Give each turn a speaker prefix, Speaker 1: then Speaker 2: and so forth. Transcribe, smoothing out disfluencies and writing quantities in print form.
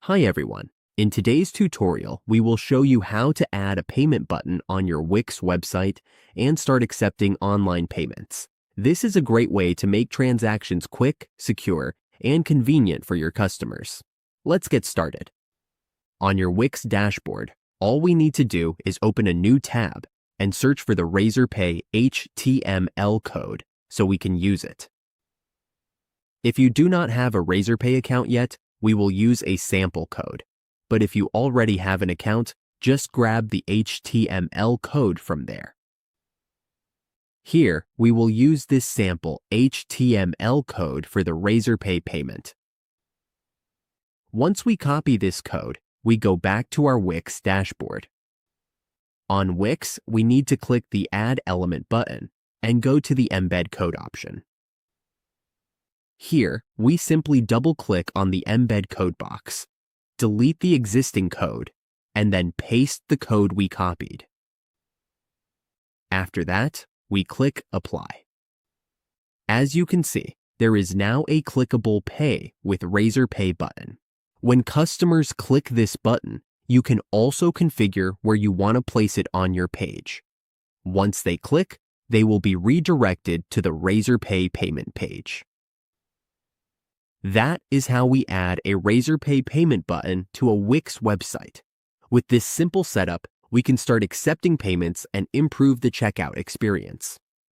Speaker 1: Hi everyone. In today's tutorial, we will show you how to add a payment button on your Wix website and start accepting online payments. This is a great way to make transactions quick, secure, and convenient for your customers. Let's get started. On your Wix dashboard, all we need to do is open a new tab and search for the Razorpay HTML code so we can use it. If you do not have a Razorpay account yet, we will use a sample code. But if you already have an account, just grab the HTML code from there. Here, we will use this sample HTML code for the Razorpay payment. Once we copy this code, we go back to our Wix dashboard. On Wix, we need to click the Add Element button and go to the Embed Code option. Here, we simply double-click on the Embed Code box, delete the existing code, and then paste the code we copied. After that, we click Apply. As you can see, there is now a clickable Pay with Razorpay button. When customers click this button, you can also configure where you want to place it on your page. Once they click, they will be redirected to the Razorpay payment page. That is how we add a Razorpay payment button to a Wix website. With this simple setup, we can start accepting payments and improve the checkout experience.